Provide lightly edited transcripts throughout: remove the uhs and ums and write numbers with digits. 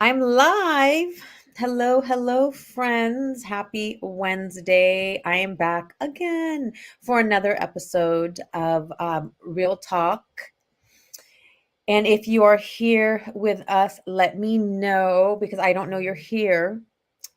I'm live. Hello, hello, friends. Happy Wednesday. I am back again for another episode of Real Talk. And if you are here with us, let me know because I don't know you're here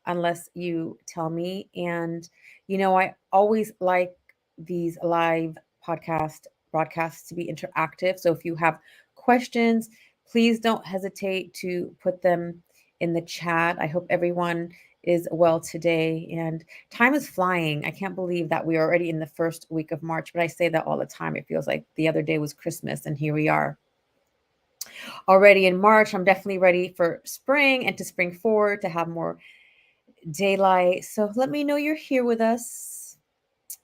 unless you tell me. And, I always like these live podcast broadcasts to be interactive. So if you have questions, please don't hesitate to put them in the chat. I hope everyone is well today. And time is flying. I can't believe that we are already in the first week of March, but I say that all the time. It feels like the other day was Christmas, and here we are already in March. I'm definitely ready for spring and to spring forward to have more daylight. So let me know you're here with us.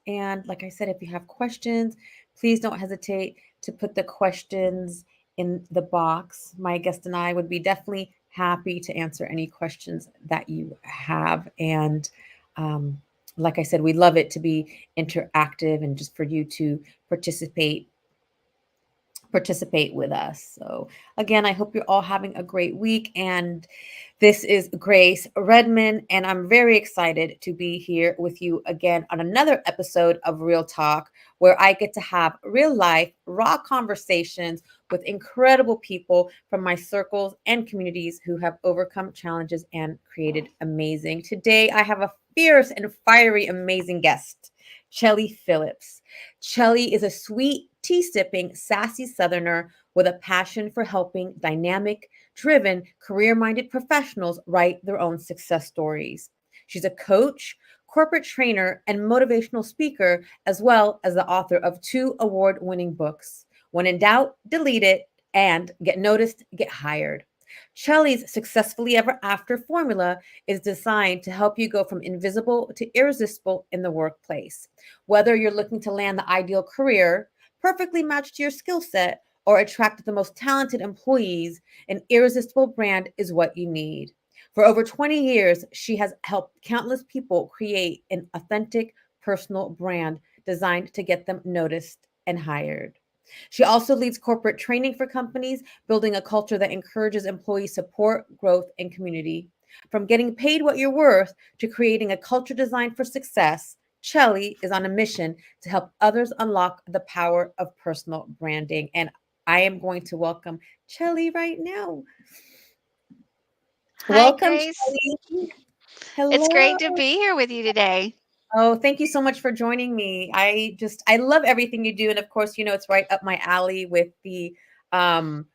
And like I said, if you have questions, please don't hesitate to put the questions in the box. My guest and I would be definitely happy to answer any questions that you have. And um, like I said, we love it to be interactive and just for you to participate participate with us. So, again, I hope you're all having a great week. And this is Grace Redmond, and I'm very excited to be here with you again on another episode of Real Talk, where I get to have real life, raw conversations with incredible people from my circles and communities who have overcome challenges and created amazing. Today, I have a fierce and fiery, amazing guest, Chellie Phillips. Chellie is a sweet, tea sipping, sassy Southerner with a passion for helping dynamic, driven, career minded professionals write their own success stories. She's a coach, corporate trainer, and motivational speaker, as well as the author of two award winning books. When in doubt, delete it and get noticed, get hired. Chellie's Successfully Ever After formula is designed to help you go from invisible to irresistible in the workplace. Whether you're looking to land the ideal career, perfectly matched to your skill set, or attract the most talented employees, an irresistible brand is what you need. For over 20 years, she has helped countless people create an authentic personal brand designed to get them noticed and hired. She also leads corporate training for companies, building a culture that encourages employee support, growth, and community. From getting paid what you're worth to creating a culture designed for success, Chellie is on a mission to help others unlock the power of personal branding. And I am going to welcome Chellie right now. Hi, Welcome, Grace. Chellie. It's Hello. great to be here with you today. Oh, thank you so much for joining me. I love everything you do. And of course, it's right up my alley with the um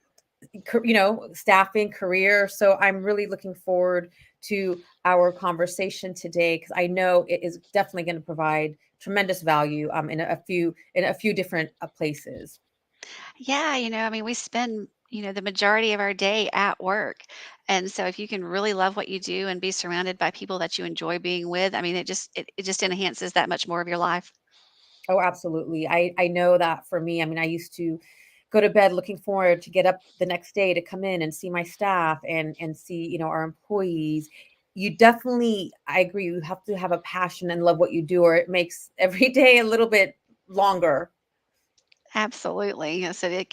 staffing career. So I'm really looking forward to our conversation today because I know it is definitely going to provide tremendous value in a few different places. Yeah, we spend, the majority of our day at work. And so if you can really love what you do and be surrounded by people that you enjoy being with, it just enhances that much more of your life. Oh, absolutely. I know that for me. I mean, I used to go to bed looking forward to get up the next day to come in and see my staff and see, our employees. You definitely, I agree, you have to have a passion and love what you do, or it makes every day a little bit longer. Absolutely. I said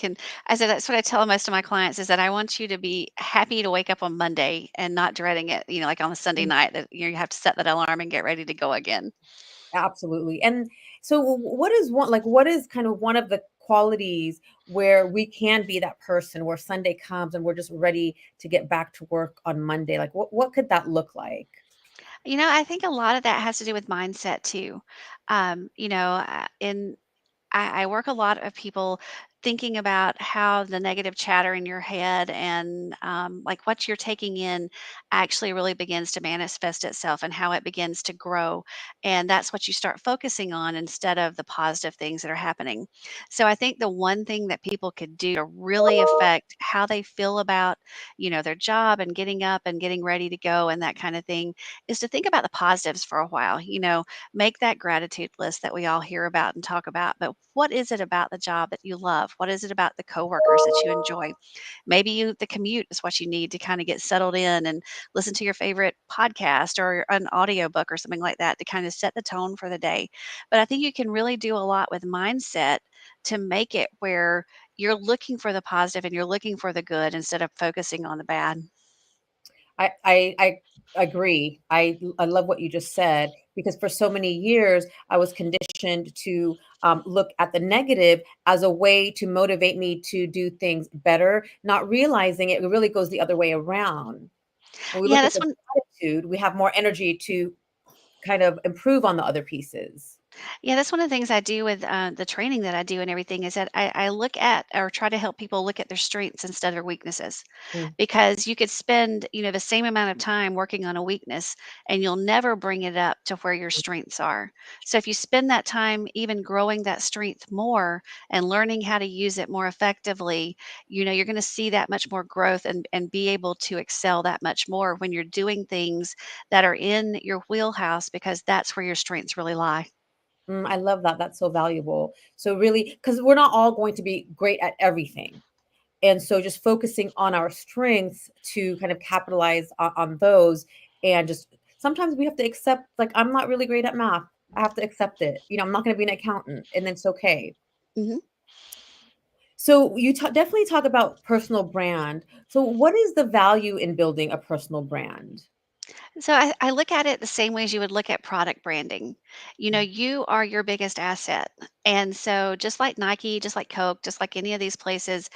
that's what I tell most of my clients is that I want you to be happy to wake up on Monday and not dreading it, like on a Sunday night that you have to set that alarm and get ready to go again. Absolutely. And so what is kind of one of the qualities where we can be that person where Sunday comes and we're just ready to get back to work on Monday? Like what could that look like? I think a lot of that has to do with mindset too. In I work a lot of people thinking about how the negative chatter in your head and like what you're taking in actually really begins to manifest itself and how it begins to grow. And that's what you start focusing on instead of the positive things that are happening. So I think the one thing that people could do to really affect how they feel about, their job and getting up and getting ready to go and that kind of thing is to think about the positives for a while. Make that gratitude list that we all hear about and talk about. But what is it about the job that you love? What is it about the coworkers that you enjoy? Maybe the commute is what you need to kind of get settled in and listen to your favorite podcast or an audiobook or something like that to kind of set the tone for the day. But I think you can really do a lot with mindset to make it where you're looking for the positive and you're looking for the good instead of focusing on the bad. I agree. I love what you just said because for so many years I was conditioned to look at the negative as a way to motivate me to do things better, not realizing it really goes the other way around. When we Yeah, look at that's the one. gratitude, we have more energy to kind of improve on the other pieces. Yeah, that's one of the things I do with the training that I do and everything is that I look at or try to help people look at their strengths instead of their weaknesses, Mm, because you could spend, the same amount of time working on a weakness and you'll never bring it up to where your strengths are. So if you spend that time even growing that strength more and learning how to use it more effectively, you're going to see that much more growth and be able to excel that much more when you're doing things that are in your wheelhouse because that's where your strengths really lie. I love that. That's so valuable. So really, because we're not all going to be great at everything. And so just focusing on our strengths to kind of capitalize on those and just sometimes we have to accept like I'm not really great at math. I have to accept it. I'm not going to be an accountant and it's okay. Mhm. So you definitely talk about personal brand. So what is the value in building a personal brand? So I look at it the same way as you would look at product branding. You are your biggest asset. And so just like Nike, just like Coke, just like any of these places,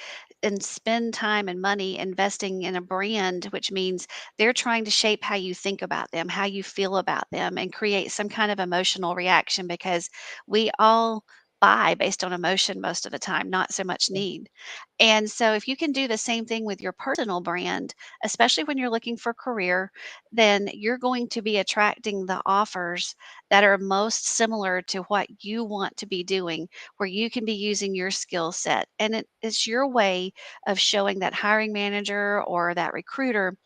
and spend time and money investing in a brand, which means they're trying to shape how you think about them, how you feel about them, and create some kind of emotional reaction because we all buy based on emotion most of the time, not so much need. And so if you can do the same thing with your personal brand, especially when you're looking for career, then you're going to be attracting the offers that are most similar to what you want to be doing, where you can be using your skill set. And it's your way of showing that hiring manager or that recruiter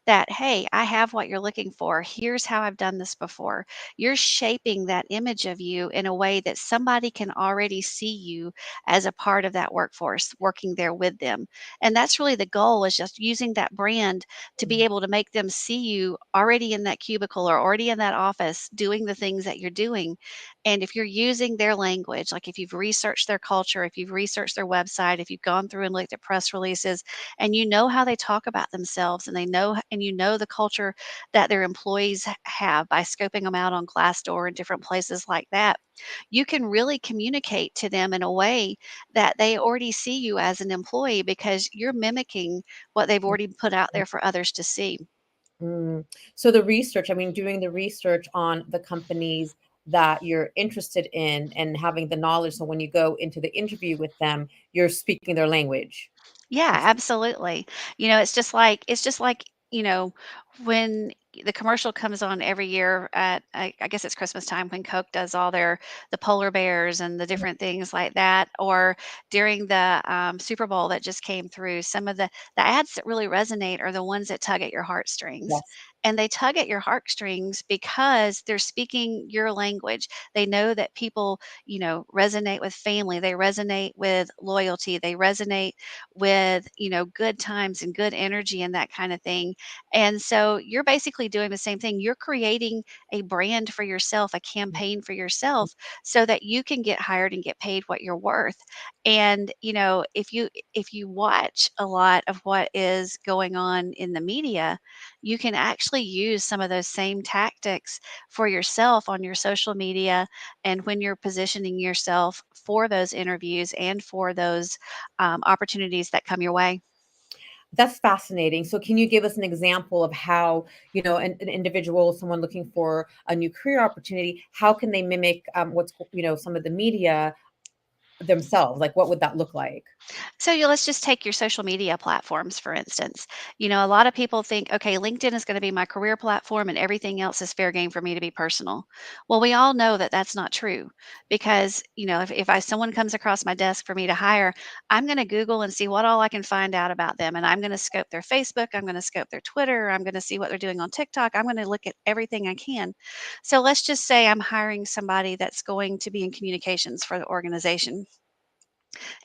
that, hey, I have what you're looking for. Here's how I've done this before. You're shaping that image of you in a way that somebody can already see you as a part of that workforce, working there with them. And that's really the goal is just using that brand to be able to make them see you already in that cubicle or already in that office doing the things that you're doing. And if you're using their language, like if you've researched their culture, if you've researched their website, if you've gone through and looked at press releases and you know how they talk about themselves and they know and you know the culture that their employees have by scoping them out on Glassdoor and different places like that, you can really communicate to them in a way that they already see you as an employee because you're mimicking what they've already put out there for others to see. Mm. So the research, I mean, doing the research on the companies that you're interested in and having the knowledge. So when you go into the interview with them, you're speaking their language. Yeah, It's- absolutely. It's just like, when the commercial comes on every year at I guess it's Christmas time when Coke does all the polar bears and the different things like that, or during the Super Bowl that just came through. Some of the ads that really resonate are the ones that tug at your heartstrings. Yes. And they tug at your heartstrings because they're speaking your language. They know that people, resonate with family. They resonate with loyalty. They resonate with, good times and good energy and that kind of thing. And so you're basically doing the same thing. You're creating a brand for yourself, a campaign for yourself so that you can get hired and get paid what you're worth. And, if you watch a lot of what is going on in the media, you can actually use some of those same tactics for yourself on your social media and when you're positioning yourself for those interviews and for those opportunities that come your way. That's fascinating. So can you give us an example of how, an individual, someone looking for a new career opportunity, how can they mimic some of the media themselves? Like what would that look like? So let's just take your social media platforms, for instance. A lot of people think, okay, LinkedIn is going to be my career platform and everything else is fair game for me to be personal. Well, we all know that that's not true because, if someone comes across my desk for me to hire, I'm going to Google and see what all I can find out about them. And I'm going to scope their Facebook, I'm going to scope their Twitter, I'm going to see what they're doing on TikTok. I'm going to look at everything I can. So let's just say I'm hiring somebody that's going to be in communications for the organization.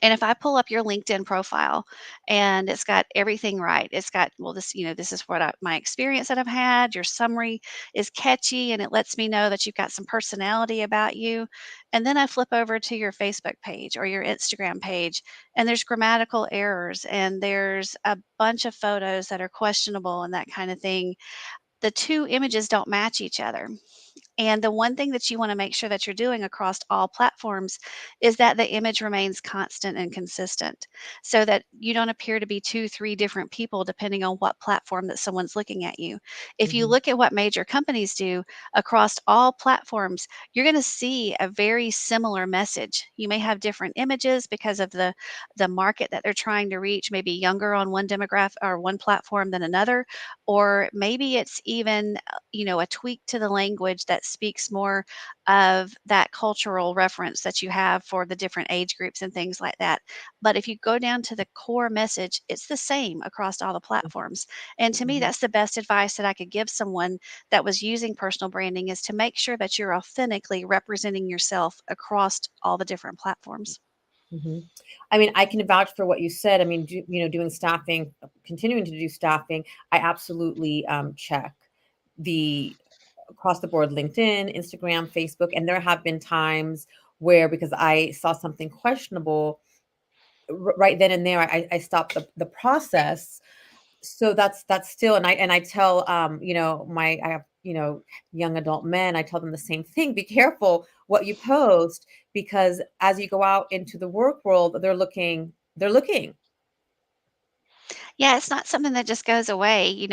And if I pull up your LinkedIn profile and it's got everything right, it's got, well, this, this is what my experience that I've had, your summary is catchy and it lets me know that you've got some personality about you. And then I flip over to your Facebook page or your Instagram page, and there's grammatical errors and there's a bunch of photos that are questionable and that kind of thing. The two images don't match each other. And the one thing that you want to make sure that you're doing across all platforms is that the image remains constant and consistent so that you don't appear to be two, three different people depending on what platform that someone's looking at you. If you Mhm, look at what major companies do across all platforms, you're going to see a very similar message. You may have different images because of the market that they're trying to reach, maybe younger on one demographic or one platform than another, or maybe it's even a tweak to the language that speaks more of that cultural reference that you have for the different age groups and things like that. But if you go down to the core message, it's the same across all the platforms. And to me, mhm, that's the best advice that I could give someone that was using personal branding is to make sure that you're authentically representing yourself across all the different platforms. mhm. I mean, I can vouch for what you said. I mean, doing staffing, continuing to do staffing, I absolutely check the across the board LinkedIn, Instagram, Facebook, and there have been times where because I saw something questionable right then and there, I stopped the process. So that's still, and I tell my I have young adult men. I tell them the same thing. Be careful what you post because as you go out into the work world, they're looking. They're looking. Yeah, it's not something that just goes away.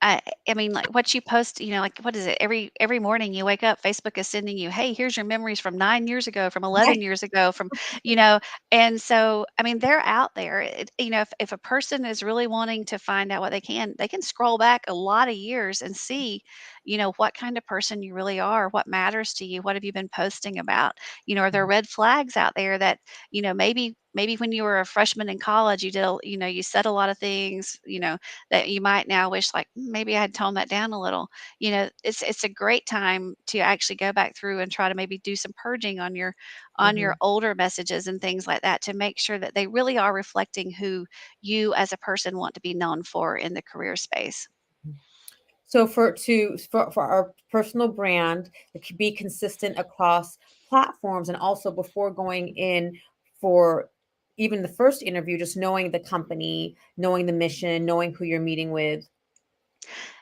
I I mean, like, what you post, like, what is it? Every morning you wake up, Facebook is sending you, "Hey, here's your memories from 9 years ago, from Right. 11 years ago, from" you know, and so, I mean, they're out there. If a person is really wanting to find out what they can scroll back a lot of years and see, what kind of person you really are, what matters to you, what have you been posting about? Are there red flags out there that maybe when you were a freshman in college, you said a lot of things, that you might now wish like, Maybe I had toned that down a little." It's a great time to actually go back through and try to maybe do some purging on your Mhm. older messages and things like that to make sure that they really are reflecting who you as a person want to be known for in the career space. So for our personal brand, it could be consistent across platforms, and also before going in for even the first interview, just knowing the company, knowing the mission, knowing who you're meeting with.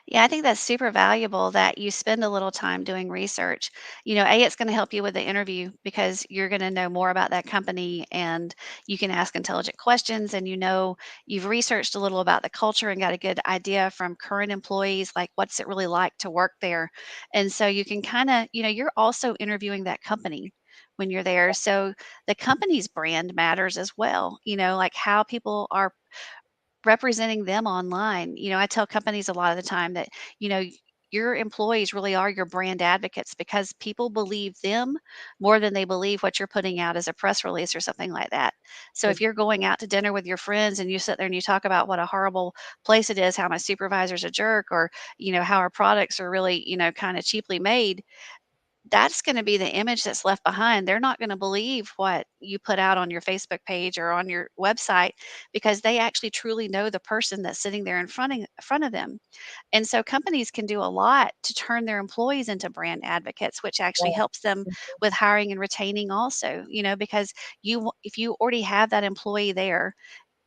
Yeah, I think that's super valuable that you spend a little time doing research. It's going to help you with the interview because you're going to know more about that company and you can ask intelligent questions and you've researched a little about the culture and got a good idea from current employees, like what's it really like to work there. And so you can kind of, you're also interviewing that company when you're there. So the company's brand matters as well, like how people are representing them online. I tell companies a lot of the time that, you know, your employees really are your brand advocates because people believe them more than they believe what you're putting out as a press release or something like that. So if you're going out to dinner with your friends and you sit there and you talk about what a horrible place it is, how my supervisor's a jerk, or, how our products are really, kind of cheaply made, that's gonna be the image that's left behind. They're not gonna believe what you put out on your Facebook page or on your website because they actually truly know the person that's sitting there in front of them. And so companies can do a lot to turn their employees into brand advocates, which actually helps them with hiring and retaining also, because if you already have that employee there,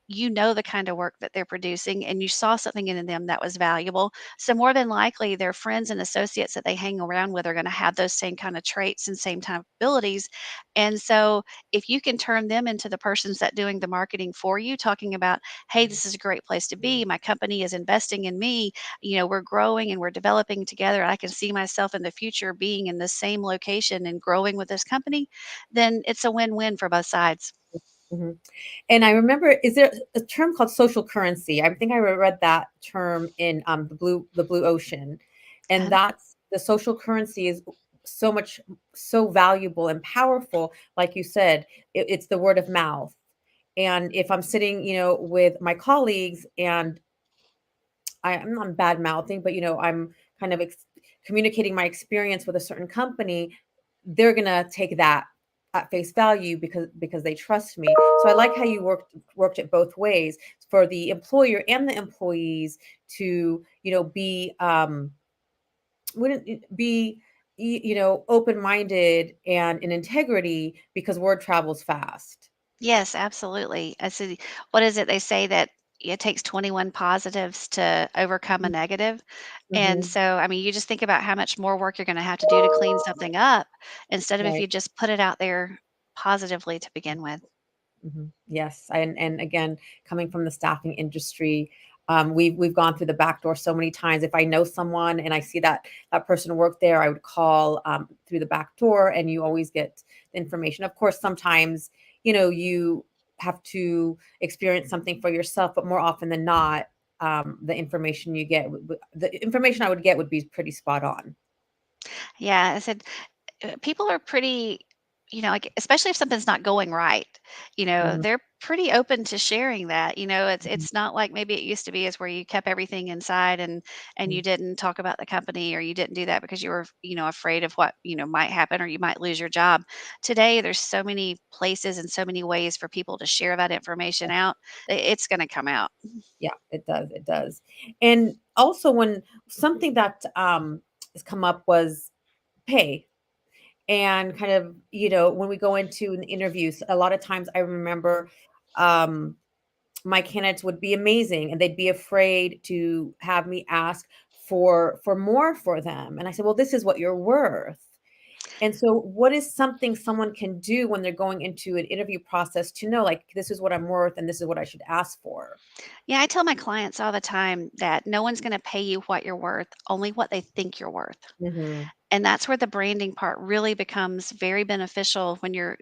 the kind of work that they're producing and you saw something in them that was valuable. So more than likely their friends and associates that they hang around with are going to have those same kind of traits and same type of abilities. And so if you can turn them into the persons that doing the marketing for you, talking about, hey, this is a great place to be. My company is investing in me. We're growing and we're developing together. I can see myself in the future being in the same location and growing with this company, then it's a win-win for both sides. Mhm. And I remember, is there a term called social currency? I think I read that term in the blue ocean, and that's the social currency is so valuable and powerful. Like you said, it's the word of mouth. And if I'm sitting, with my colleagues, and I'm not bad mouthing, but I'm kind of communicating my experience with a certain company, they're gonna take that. at face value because they trust me. So I like how you worked it both ways for the employer and the employees to, be wouldn't be open-minded and in integrity because word travels fast. Yes, absolutely. I see. What is it they say that it takes 21 positives to overcome a negative? And Mm-hmm. so, I mean, you just think about how much more work you're going to have to do to clean something up instead of if Right. you just put it out there positively to begin with. Yes, and again, coming from the staffing industry, we've gone through the back door so many times. If I know someone and I see that person work there, I would call through the back door, and you always get the information. Of course, sometimes you have to experience something for yourself, but more often than not, the information you get, the information I would get would be pretty spot on. Yeah, I said people are pretty, like especially if something's not going right, Mhm, they're pretty open to sharing that. It's mhm, it's not like maybe it used to be is where you kept everything inside and you mhm. didn't talk about the company or you didn't do that because you were, afraid of what, might happen or you might lose your job. Today there's so many places and so many ways for people to share that information out. It's going to come out. Yeah, it does, it does. And also when something that, has come up was pay. And kind of, when we go into an interviews, a lot of times I remember, um, my candidates would be amazing and they'd be afraid to have me ask for more for them. And I said, "Well, this is what you're worth." And so what is something someone can do when they're going into an interview process to know, like, this is what I'm worth and this is what I should ask for? Yeah, I tell my clients all the time that no one's going to pay you what you're worth, only what they think you're worth. Mhm. And that's where the branding part really becomes very beneficial when you're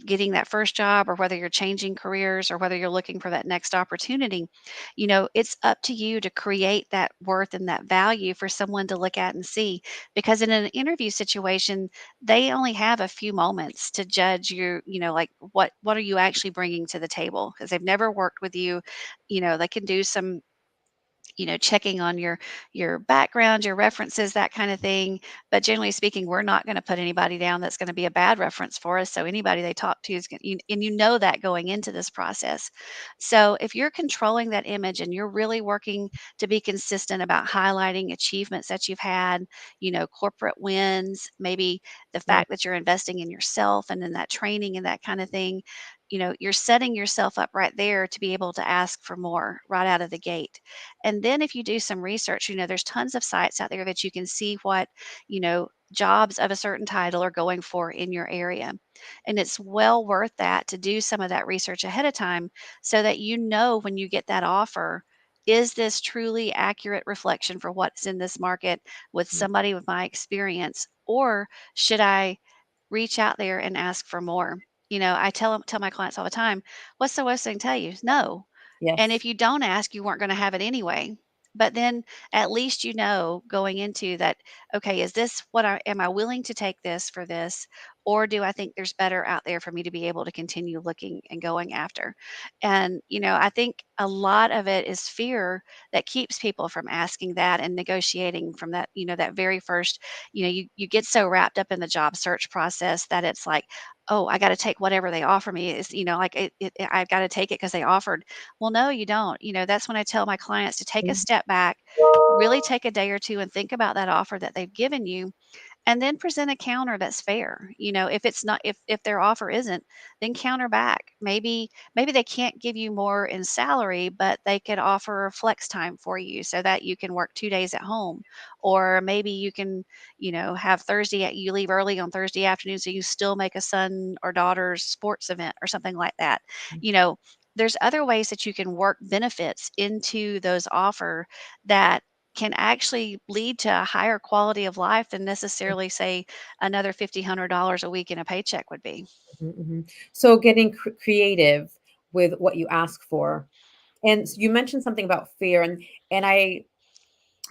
getting that first job or whether you're changing careers or whether you're looking for that next opportunity. It's up to you to create that worth and that value for someone to look at and see. Because in an interview situation, they only have a few moments to judge like what are you actually bringing to the table because they've never worked with you. They can do some checking on your background, your references, that kind of thing. But generally speaking, we're not going to put anybody down that's going to be a bad reference for us. So anybody they talk to is going, and you know that going into this process. So if you're controlling that image and you're really working to be consistent about highlighting achievements that you've had, corporate wins, maybe the Right. fact that you're investing in yourself and in that training and that kind of thing, you're setting yourself up right there to be able to ask for more right out of the gate. And then if you do some research, there's tons of sites out there that you can see what, jobs of a certain title are going for in your area. And it's well worth that to do some of that research ahead of time so that when you get that offer, is this truly accurate reflection for what's in this market with Mm. somebody with my experience? Or should I reach out there and ask for more? I tell my clients all the time, what's the worst they can tell you? No. And Yes. if you don't ask, you weren't gonna have it anyway. But then at least going into that, okay, is this what I am I willing to take this for this? Or do I think there's better out there for me to be able to continue looking and going after? And, I think a lot of it is fear that keeps people from asking that and negotiating from that, that very first, you get so wrapped up in the job search process that it's like, oh, I got to take whatever they offer me. Is like I've got to take it because they offered. Well, no, you don't. That's when I tell my clients to take a Mm, step back, really take a day or two and think about that offer that they've given you and then present a counter that's fair. If it's not if their offer isn't, then counter back. Maybe they can't give you more in salary, but they could offer flex time for you so that you can work 2 days at home. Or maybe you can, have you leave early on Thursday afternoon so you still make a son or daughter's sports event or something like that. mm, You know, there's other ways that you can work benefits into those offer that can actually lead to a higher quality of life than necessarily, say, another $1,500 a week in a paycheck would be. mhm, mhm. So getting creative with what you ask for. And you mentioned something about fear, and I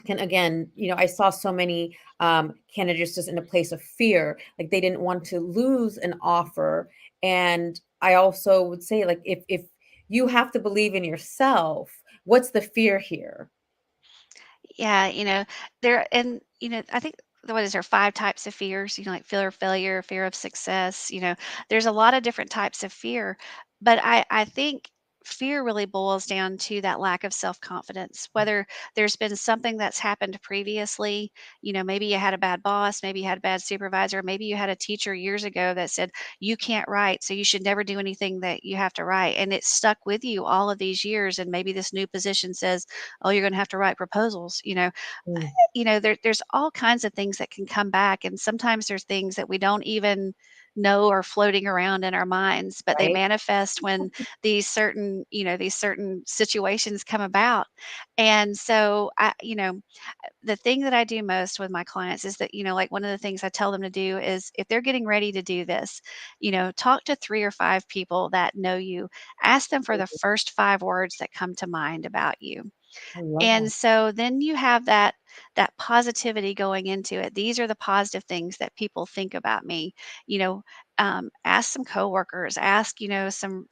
can again, I saw so many candidates just in a place of fear, like they didn't want to lose an offer. And I also would say, like, if you have to believe in yourself, what's the fear here? Yeah, there and I think what is there 5 types of fears, like fear of failure, fear of success, there's a lot of different types of fear, but I think fear really boils down to that lack of self-confidence, whether there's been something that's happened previously, maybe you had a bad boss, maybe you had a bad supervisor, maybe you had a teacher years ago that said, "You can't write, so you should never do anything that you have to write," and it stuck with you all of these years, and maybe this new position says, "Oh, you're gonna have to write proposals," Mm, there's all kinds of things that can come back, and sometimes there's things that we don't even know are floating around in our minds, but they right? manifest when these certain situations come about. And so the thing that I do most with my clients is that, like one of the things I tell them to do is if they're getting ready to do this, talk to 3 or 5 people that know you. Ask them for the first 5 words that come to mind about you. I love that. And so then you have that positivity going into it. These are the positive things that people think about me. You know, ask some coworkers, ask some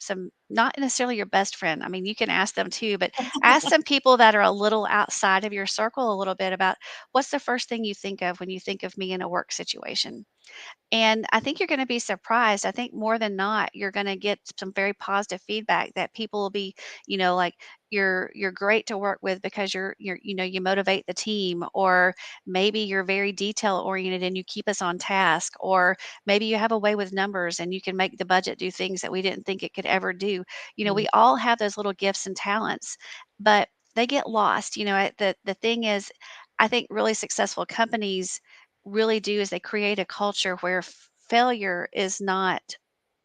not necessarily your best friend. I mean, you can ask them too, but ask some people that are a little outside of your circle a little bit about what's the first thing you think of when you think of me in a work situation. And I think you're gonna be surprised. I think more than not, you're gonna get some very positive feedback that people will be, like, "You're great to work with because you motivate the team," or maybe you're very detail oriented and you keep us on task, or maybe you have a way with numbers and you can make the budget do things that we didn't think it could ever do. Mm, We all have those little gifts and talents, but they get lost. The thing is, I think really successful companies really do is they create a culture where failure is not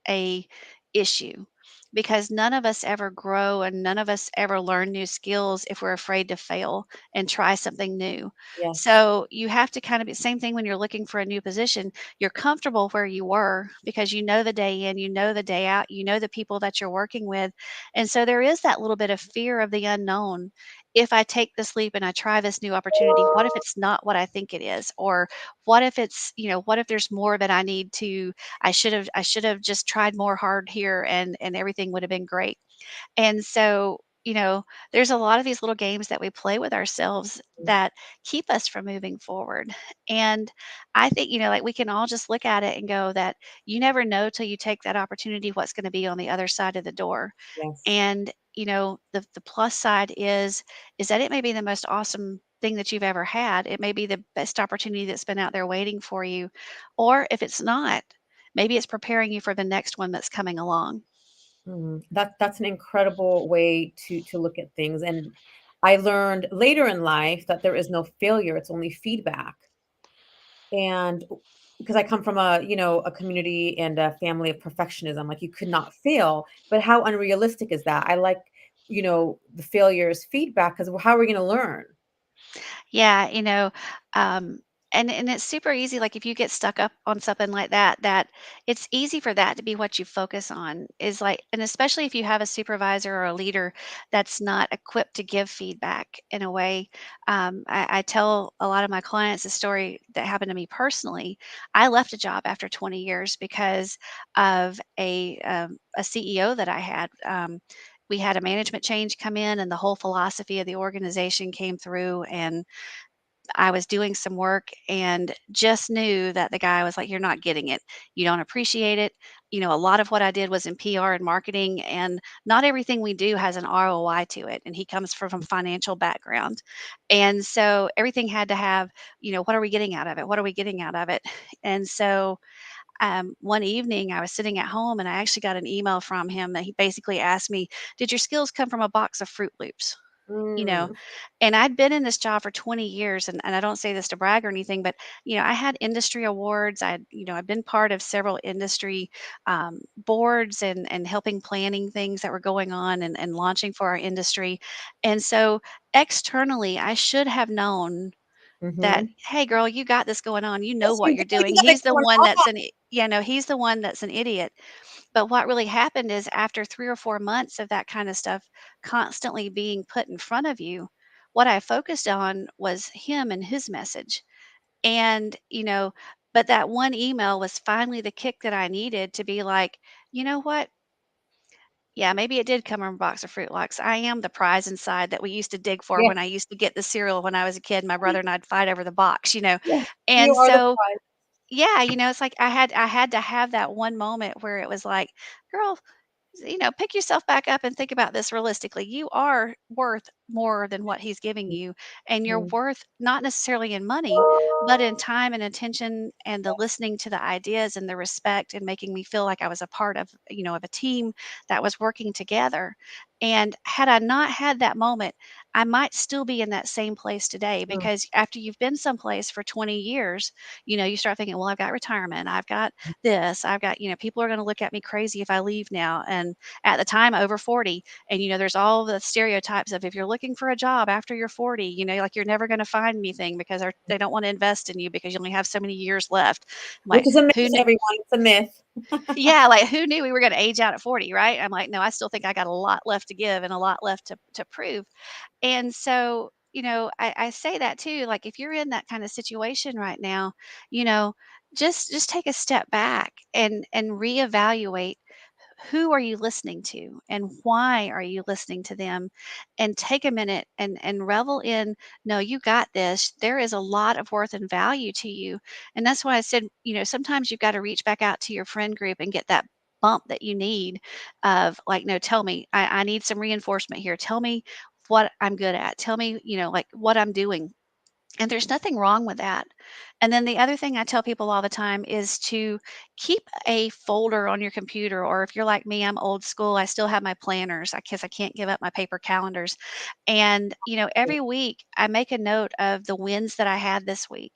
a issue because none of us ever grow and none of us ever learn new skills if we're afraid to fail and try something new. yes. So you have to kind of be same thing when you're looking for a new position. You're comfortable where you were because you know the day in, you know the day out, you know the people that you're working with. And so there is that little bit of fear of the unknown. If I take this leap and I try this new opportunity, what if it's not what I think it is? Or what if there's more that I should have just tried more hard here and everything would have been great. And so, there's a lot of these little games that we play with ourselves Mm, that keep us from moving forward. And I think, like we can all just look at it and go that you never know till you take that opportunity what's going to be on the other side of the door. yes. And, the plus side is that it may be the most awesome thing that you've ever had. It may be the best opportunity that's been out there waiting for you. Or if it's not, maybe it's preparing you for the next one that's coming along. That's an incredible way to look at things. And I learned later in life that there is no failure, it's only feedback. And because I come from a community and a family of perfectionism, like you could not fail, but how unrealistic is that? I like, the failure is feedback because how are we going to learn? Yeah, um, and it's super easy. Like if you get stuck up on something like that, that it's easy for that to be what you focus on. Is like, and especially if you have a supervisor or a leader that's not equipped to give feedback in a way. I tell a lot of my clients a story that happened to me personally. I left a job after 20 years because of a CEO that I had. We had a management change come in and the whole philosophy of the organization came through, and I was doing some work and just knew that the guy was like, "You're not getting it. You don't appreciate it." A lot of what I did was in PR and marketing, and not everything we do has an ROI to it. And he comes from a financial background. And so everything had to have, what are we getting out of it? What are we getting out of it? And so one evening I was sitting at home and I actually got an email from him that he basically asked me, "Did your skills come from a box of Fruit Loops?" you know Mm, and I'd been in this job for 20 years, and I don't say this to brag or anything, but I had industry awards. I've been part of several industry boards and helping planning things that were going on and launching for our industry. And so externally I should have known that, mhm. hey girl, you got this going on, you know Yes, what you you're do, doing. you got it He's the going one on. that's he's the one that's an idiot. But what really happened is after 3 or 4 months of that kind of stuff constantly being put in front of you, what I focused on was him and his message. And, but that one email was finally the kick that I needed to be like, "You know what? Yeah, maybe it did come in a box of Fruit Loops. I am the prize inside that we used to dig for Yeah, when I used to get the cereal when I was a kid. My brother and I'd fight over the box. yeah. You And are the so, prize. yeah, it's like I had to have that one moment where it was like, "Girl, pick yourself back up and think about this realistically. You are worth more than what he's giving you, and you're Mhm. worth not necessarily in money, but in time and attention and the listening to the ideas and the respect and making me feel like I was a part of a team that was working together. And had I not had that moment, I might still be in that same place today Mm, because after you've been someplace for 20 years, you start thinking, well, I've got retirement, I've got this. I've got, people are going to look at me crazy if I leave now. And at the time, over 40. And, there's all the stereotypes of if you're looking for a job after you're 40, like you're never going to find anything because they don't want to invest in you because you only have so many years left. I'm which like, is a who myth, knew? everyone, it's a myth. Yeah, like who knew we were going to age out at 40, right? I'm like, no, I still think I got a lot left to give and a lot left to prove. And so, I say that too. Like if you're in that kind of situation right now, you know, just take a step back and reevaluate who are you listening to and why are you listening to them, and take a minute and revel in, no, you got this. There is a lot of worth and value to you. And that's why I said, sometimes you've got to reach back out to your friend group and get that bump that you need of like, no, tell me, I need some reinforcement here. Tell me what I'm good at. Tell me, like what I'm doing, and there's nothing wrong with that. And then the other thing I tell people all the time is to keep a folder on your computer, or if you're like me, I'm old school. I still have my planners because I can't give up my paper calendars. And, every week I make a note of the wins that I had this week.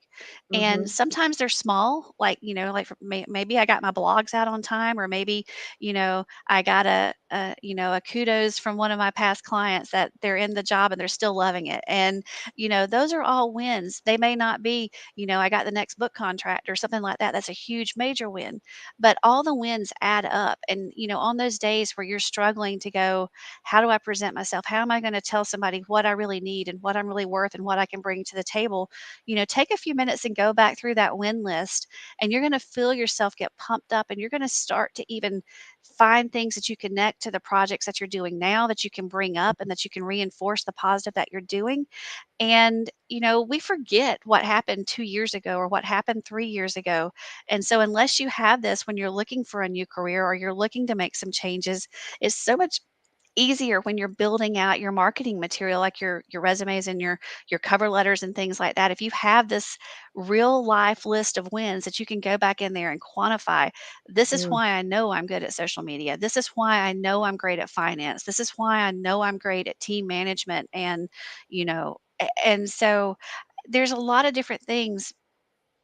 And Mhm. sometimes they're small, like, like maybe I got my blogs out on time, or maybe, I got a kudos from one of my past clients that they're in the job and they're still loving it. And those are all wins. They may not be, I got the next book contract or something like that. That's a huge major win. But all the wins add up. And, on those days where you're struggling to go, how do I present myself? How am I going to tell somebody what I really need and what I'm really worth and what I can bring to the table? Take a few minutes and go back through that win list, and you're going to feel yourself get pumped up, and you're going to start to even find things that you connect to the projects that you're doing now that you can bring up and that you can reinforce the positive that you're doing. And, we forget what happened 2 years ago or what happened 3 years ago. And so, unless you have this when you're looking for a new career or you're looking to make some changes, it's so much easier when you're building out your marketing material, like your resumes and your cover letters and things like that. If you have this real life list of wins that you can go back in there and quantify, this is Mm, why I know I'm good at social media. This is why I know I'm great at finance. This is why I know I'm great at team management. And, and so there's a lot of different things,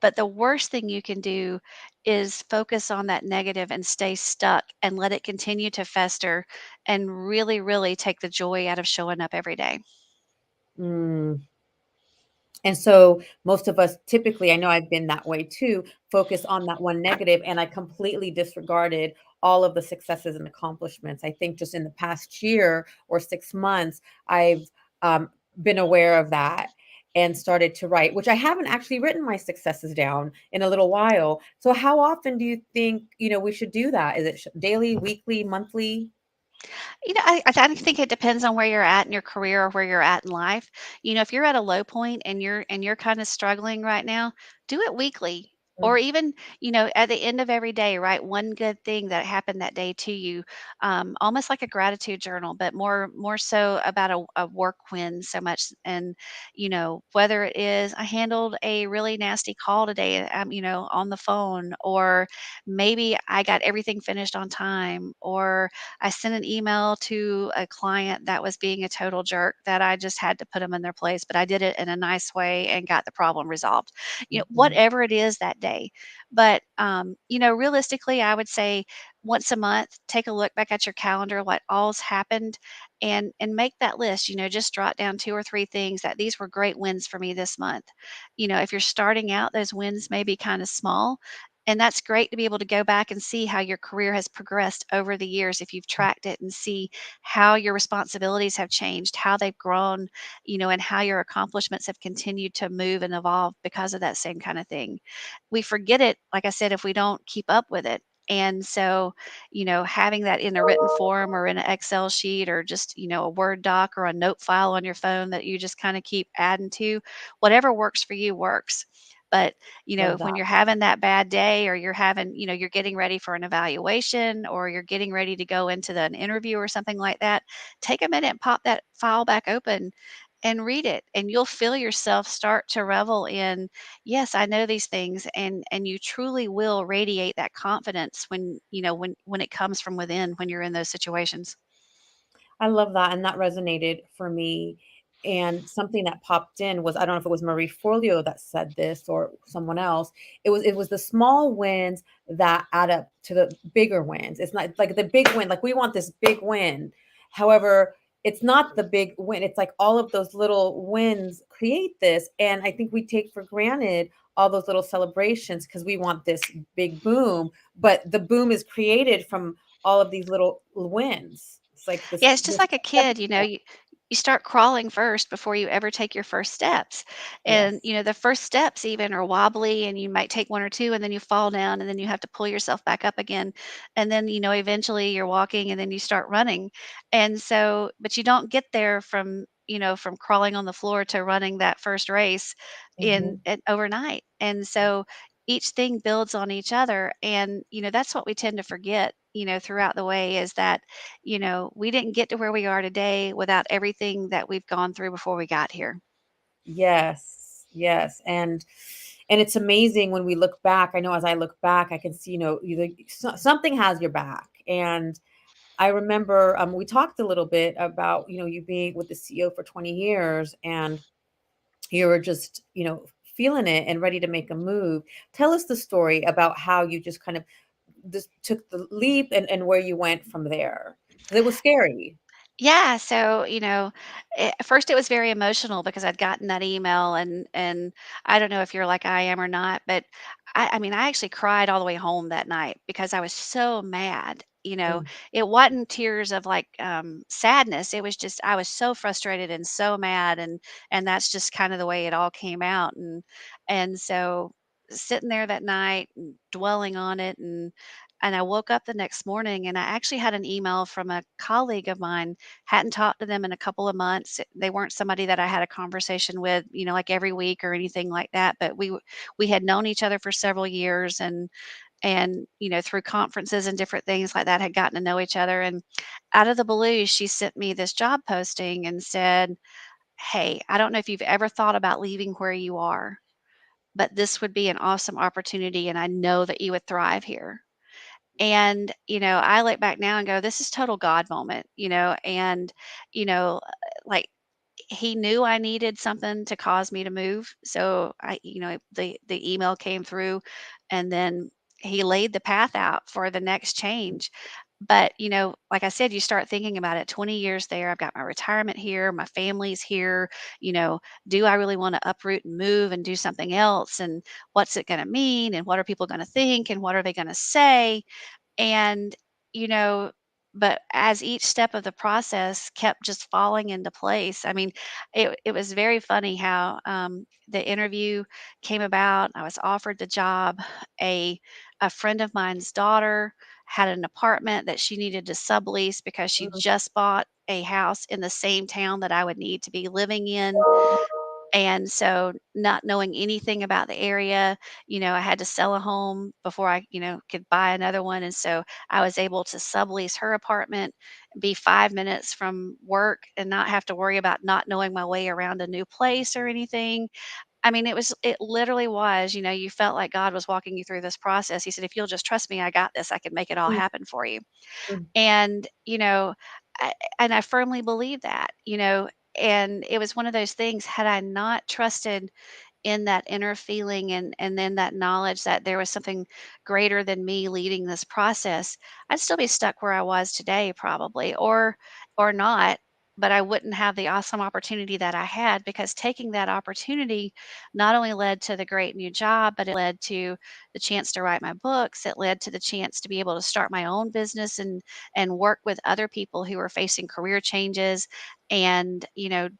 but the worst thing you can do is focus on that negative and stay stuck and let it continue to fester and really, really take the joy out of showing up every day. mm. And so most of us typically, I know I've been that way too, focus on that one negative, and I completely disregarded all of the successes and accomplishments. I think just in the past year or 6 months, I've been aware of that and started to write, which I haven't actually written my successes down in a little while. So how often do you think, we should do that? Is it daily, weekly, monthly? I think it depends on where you're at in your career or where you're at in life. If you're at a low point and you're kind of struggling right now, do it weekly. Or Mm, even, at the end of every day, write one good thing that happened that day to you, almost like a gratitude journal, but more so about a work win so much. And, whether it is I handled a really nasty call today, on the phone, or maybe I got everything finished on time, or I sent an email to a client that was being a total jerk that I just had to put them in their place, but I did it in a nice way and got the problem resolved. mhm, Whatever it is that day. But, realistically, I would say once a month, take a look back at your calendar, what all's happened, and make that list. Just jot down two or three things that these were great wins for me this month. If you're starting out, those wins may be kind of small, and that's great to be able to go back and see how your career has progressed over the years if you've tracked it, and see how your responsibilities have changed, how they've grown, and how your accomplishments have continued to move and evolve because of that same kind of thing. We forget it, like I said, if we don't keep up with it. And so, having that in a written form or in an Excel sheet or just, a Word doc or a note file on your phone that you just kind of keep adding to, whatever works for you works. But, Love that. when you're having that bad day or you're having, you're getting ready for an evaluation or you're getting ready to go into an interview or something like that, take a minute and pop that file back open and read it. And you'll feel yourself start to revel in, yes, I know these things, and you truly will radiate that confidence when it comes from within when you're in those situations. I love that, and that resonated for me. And something that popped in was, I don't know if it was Marie Forleo that said this or someone else. It was the small wins that add up to the bigger wins. It's not like the big win, like we want this big win. However, it's not the big win. It's like all of those little wins create this. And I think we take for granted all those little celebrations because we want this big boom, but the boom is created from all of these little wins. It's like this Yeah, it's just this like a kid, you start crawling first before you ever take your first steps. And, yes. the first steps even are wobbly and you might take one or two and then you fall down and then you have to pull yourself back up again. And then, eventually you're walking and then you start running. And so, but you don't get there from crawling on the floor to running that first race Mhm. overnight. And so each thing builds on each other. And, that's what we tend to forget, throughout the way is that we didn't get to where we are today without everything that we've gone through before we got here. Yes, yes, and it's amazing when we look back. I know as I look back, I can see, either something has your back. And I remember we talked a little bit about, you being with the CEO for 20 years and you were just, feeling it and ready to make a move. Tell us the story about how you just kind of just took the leap and where you went from there. Because it was scary. Yeah, so, at first it was very emotional because I'd gotten that email and I don't know if you're like I am or not, but I mean, I actually cried all the way home that night because I was so mad. Mm, It wasn't tears of like sadness. It was just I was so frustrated and so mad and that's just kind of the way it all came out and so sitting there that night and dwelling on it and I woke up the next morning and I actually had an email from a colleague of mine. Hadn't talked to them in a couple of months. They weren't somebody that I had a conversation with, like every week or anything like that, but we had known each other for several years and through conferences and different things like that had gotten to know each other and out of the blue she sent me this job posting and said, "Hey, I don't know if you've ever thought about leaving where you are, but this would be an awesome opportunity and I know that you would thrive here." And, I look back now and go, this is total God moment, and, you know, like he knew I needed something to cause me to move. So the email came through and then he laid the path out for the next change. But, like I said, you start thinking about it 20 years there. I've got my retirement here, my family's here. You know, do I really want to uproot and move and do something else? And what's it going to mean? And what are people going to think? And what are they going to say? And, you know, but as each step of the process kept just falling into place, I mean, it was very funny how the interview came about. I was offered the job. A a friend of mine's daughter had an apartment that she needed to sublease because she mm, just bought a house in the same town that I would need to be living in, and so, not knowing anything about the area, I had to sell a home before I, could buy another one. And so I was able to sublease her apartment, be 5 minutes from work, and not have to worry about not knowing my way around a new place or anything. I mean, it literally was, you felt like God was walking you through this process. He said, if you'll just trust me, I got this. I can make it all mm, happen for you. mm, And, I and I firmly believe that, and it was one of those things, had I not trusted in that inner feeling and then that knowledge that there was something greater than me leading this process, I'd still be stuck where I was today probably or not, but I wouldn't have the awesome opportunity that I had because taking that opportunity not only led to the great new job, but it led to the chance to write my books. It led to the chance to be able to start my own business and work with other people who are facing career changes and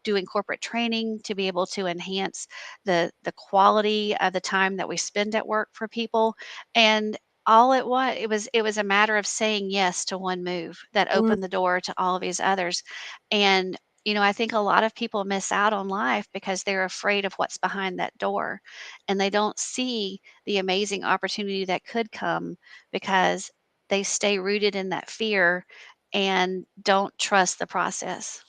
doing corporate training to be able to enhance the quality of the time that we spend at work for people. And all it was a matter of saying yes to one move that Mm, opened the door to all of these others. And, I think a lot of people miss out on life because they're afraid of what's behind that door, and they don't see the amazing opportunity that could come because they stay rooted in that fear and don't trust the process.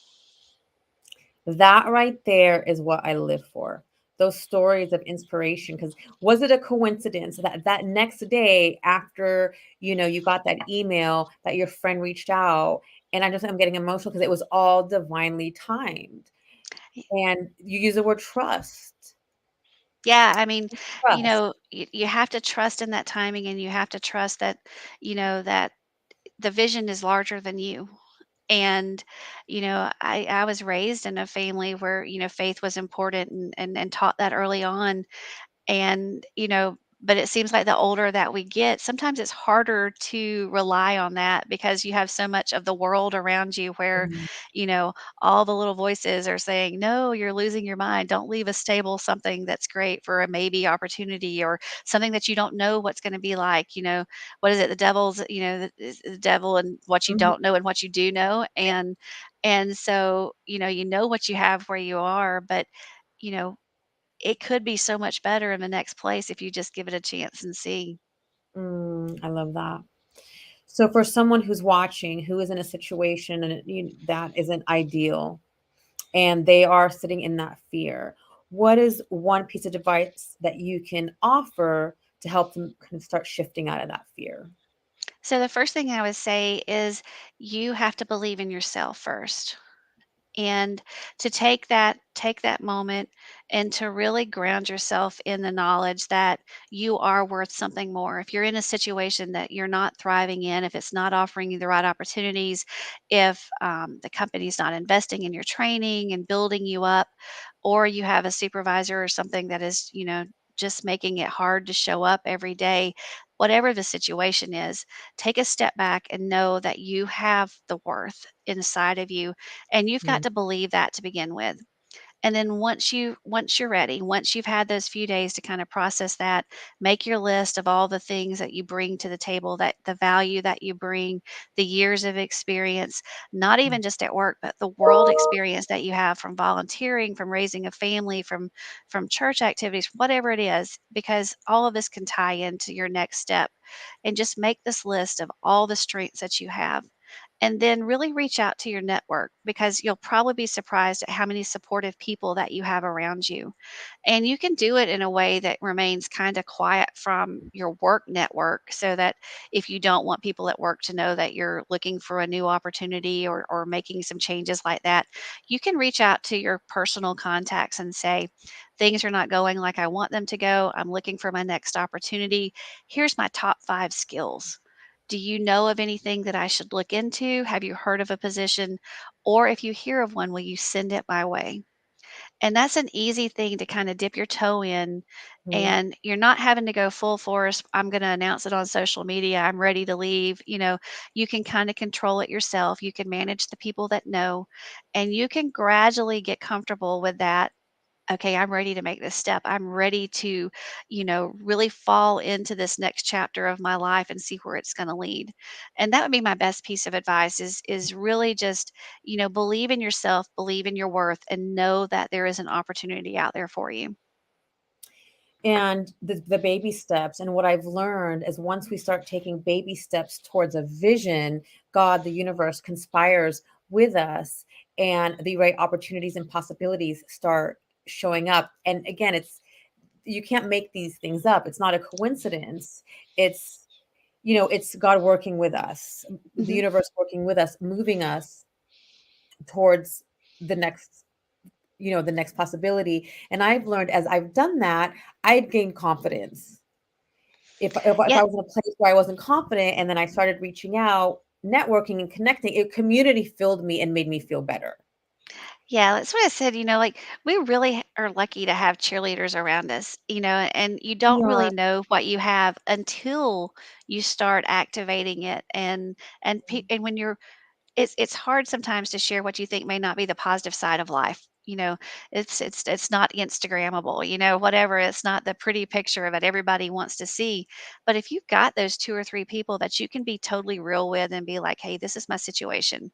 that right there is what I live for. Those stories of inspiration. Because was it a coincidence that that next day after, you got that email that your friend reached out, and I'm getting emotional because it was all divinely timed. And you use the word trust. Yeah, I mean, Trust. you have to trust in that timing, and you have to trust that, that the vision is larger than you. And, I was raised in a family where, faith was important and taught that early on. And, but it seems like the older that we get, sometimes it's harder to rely on that because you have so much of the world around you where, Mhm, you know, all the little voices are saying, no, you're losing your mind. Don't leave a stable something that's great for a maybe opportunity or something that you don't know what's going to be like. What is it? The devil's, the devil and what you mhm, don't know and what you do know. And so, you know what you have where you are, but you know, it could be so much better in the next place if you just give it a chance and see. I love that. So for someone who's watching, who is in a situation and that isn't ideal, and they are sitting in that fear, what is one piece of advice that you can offer to help them kind of start shifting out of that fear? So the first thing I would say is you have to believe in yourself first. And to take that moment and to really ground yourself in the knowledge that you are worth something more. If you're in a situation that you're not thriving in, if it's not offering you the right opportunities, if the company's not investing in your training and building you up, or you have a supervisor or something that is, just making it hard to show up every day, whatever the situation is, take a step back and know that you have the worth inside of you, and you've got Mm, to believe that to begin with. And then once you're ready, once you've had those few days to kind of process that, make your list of all the things that you bring to the table, that the value that you bring, the years of experience, not mm, even just at work, but the world experience that you have from volunteering, from raising a family, from church activities, whatever it is, because all of this can tie into your next step. And just make this list of all the strengths that you have, and then really reach out to your network because you'll probably be surprised at how many supportive people that you have around you. And you can do it in a way that remains kind of quiet from your work network so that if you don't want people at work to know that you're looking for a new opportunity or making some changes like that, you can reach out to your personal contacts and say, things are not going like I want them to go. I'm looking for my next opportunity. Here's my top 5 skills. Do you know of anything that I should look into? Have you heard of a position? Or if you hear of one, will you send it my way? And that's an easy thing to kind of dip your toe in. mm. And you're not having to go full force. I'm going to announce it on social media. I'm ready to leave. You can kind of control it yourself. You can manage the people that know, and you can gradually get comfortable with that. Okay, I'm ready to make this step. I'm ready to, really fall into this next chapter of my life and see where it's going to lead. And that would be my best piece of advice is really just, believe in yourself, believe in your worth, and know that there is an opportunity out there for you. And the baby steps, and what I've learned is once we start taking baby steps towards a vision, God, the universe conspires with us, and the right opportunities and possibilities start showing up. And again, it's you can't make these things up. It's not a coincidence. It's it's God working with us, the Mhm. universe working with us, moving us towards the next the next possibility. And I've learned as I've done that, I'd gained confidence. If Yeah, I was in a place where I wasn't confident and then I started reaching out, networking and connecting, community filled me and made me feel better. yeah, that's what I said. Like we really are lucky to have cheerleaders around us, and you We don't are. really know what you have until you start activating it. And when you're it's hard sometimes to share what you think may not be the positive side of life. It's not Instagrammable, whatever. It's not the pretty picture that everybody wants to see. But if you've got those 2 or 3 people that you can be totally real with and be like, "Hey, this is my situation,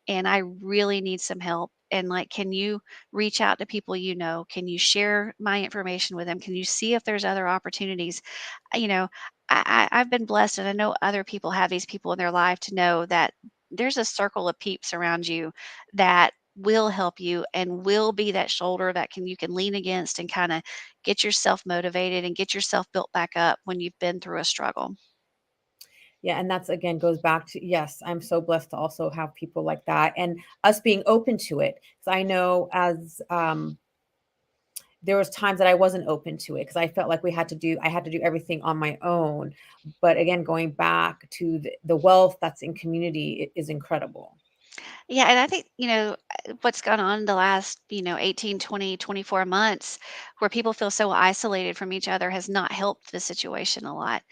and I really need some help." And, like, can you reach out to people you know? Can you share my information with them? Can you see if there's other opportunities? You know, I've been blessed, and I know other people have these people in their life to know that there's a circle of peeps around you that will help you and will be that shoulder that you can lean against and kind of get yourself motivated and get yourself built back up when you've been through a struggle. Yeah, and that's again goes back to, yes, I'm so blessed to also have people like that and us being open to it. Because I know as there was times that I wasn't open to it because I felt like I had to do everything on my own. But again, going back to the wealth that's in community is incredible. Yeah, and I think, what's gone on in the last, 18, 20, 24 months where people feel so isolated from each other has not helped the situation a lot.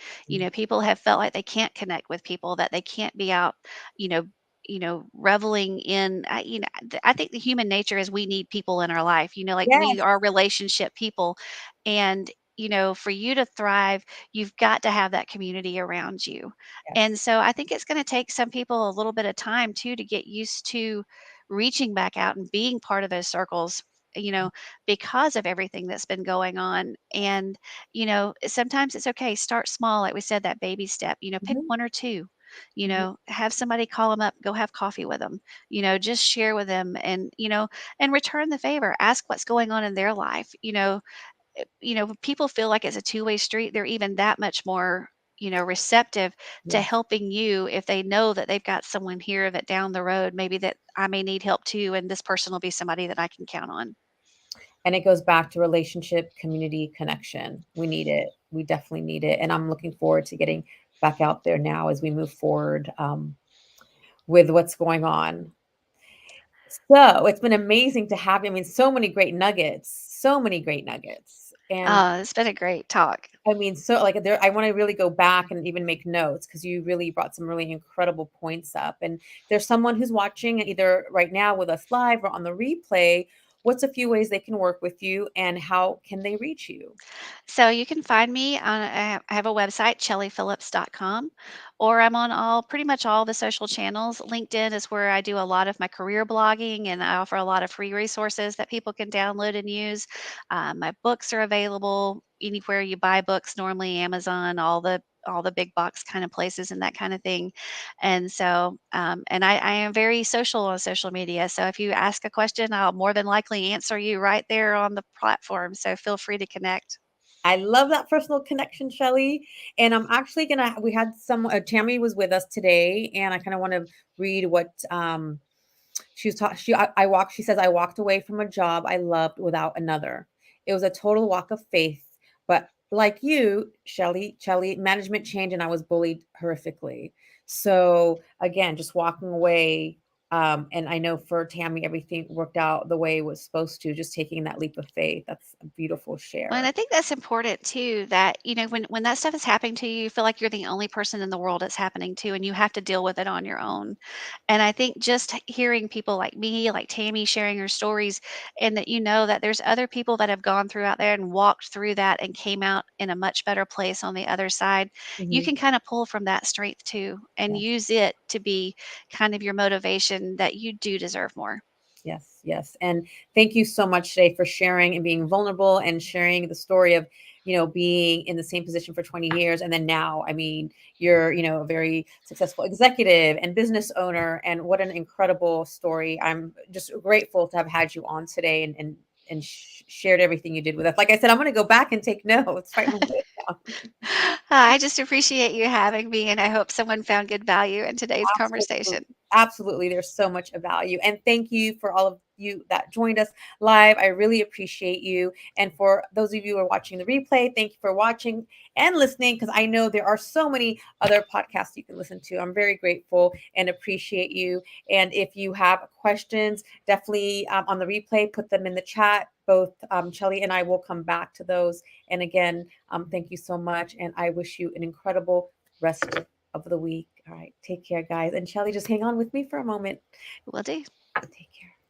People have felt like they can't connect with people, that they can't be out, you know, reveling in, I think the human nature is we need people in our life, like we Yes, are relationship people. And, for you to thrive, you've got to have that community around you. And yes. so I think it's gonna take some people a little bit of time too to get used to reaching back out and being part of those circles, you know, because of everything that's been going on. And, sometimes it's okay. Start small, like we said, that baby step, pick Mhm, one or two, mhm. have somebody call them up, go have coffee with them, just share with them and, and return the favor. Ask what's going on in their life. People feel like it's a two-way street, they're even that much more, receptive to Yes. helping you if they know that they've got someone here that down the road, maybe that I may need help too, and this person will be somebody that I can count on. And it goes back to relationship, community, connection. We need it. We definitely need it. And I'm looking forward to getting back out there now as we move forward with what's going on. So it's been amazing to have you. I mean, so many great nuggets, so many great nuggets. And It's been a great talk. I mean, so like there, I want to really go back and even make notes because you really brought some really incredible points up. And there's someone who's watching either right now with us live or on the replay. What's a few ways they can work with you and how can they reach you? So you can find me on I have a website, chellyphillips.com, or I'm on pretty much all the social channels. LinkedIn is where I do a lot of my career blogging, and I offer a lot of free resources that people can download and use. My books are available anywhere you buy books, normally Amazon, all the big box kind of places and that kind of thing. And so, and I am very social on social media. So if you ask a question, I'll more than likely answer you right there on the platform. So feel free to connect. I love that personal connection, Shelly. And I'm actually gonna. We had some. Tammy was with us today, and I kind of want to read what she was taught. I walked. She says I walked away from a job I loved without another. It was a total walk of faith. But like you, Shelly, management changed, and I was bullied horrifically. So again, just walking away. And I know for Tammy, everything worked out the way it was supposed to. Just taking that leap of faith. That's a beautiful Well, and share. I think that's important too, that, when that stuff is happening to you, you feel like you're the only person in the world it's happening to, and you have to deal with it on your own. And I think just hearing people like me, like Tammy sharing her stories, and that that there's other people that have gone through out there and walked through that and came out in a much better place on the other side, you Mhm. can kind of pull from that strength too and Yes, use it to be kind of your motivation that you do deserve more. yes, yes. And thank you so much today for sharing and being vulnerable and sharing the story of, being in the same position for 20 years. And then now, I mean, you're, a very successful executive and business owner. And what an incredible story. I'm just grateful to have had you on today and shared everything you did with us. Like I said, I'm going to go back and take notes, write my notes down. I just appreciate you having me, and I hope someone found good value in today's Absolutely. conversation. Absolutely. There's so much of value. And thank you for all of you that joined us live. I really appreciate you. And for those of you who are watching the replay, thank you for watching and listening because I know there are so many other podcasts you can listen to. I'm very grateful and appreciate you. And if you have questions, definitely on the replay, put them in the chat. Both Chelly and I will come back to those. And again, thank you so much. And I wish you an incredible rest of the week. All right. Take care, guys. And Shelly, just hang on with me for a moment. Will do. Take care.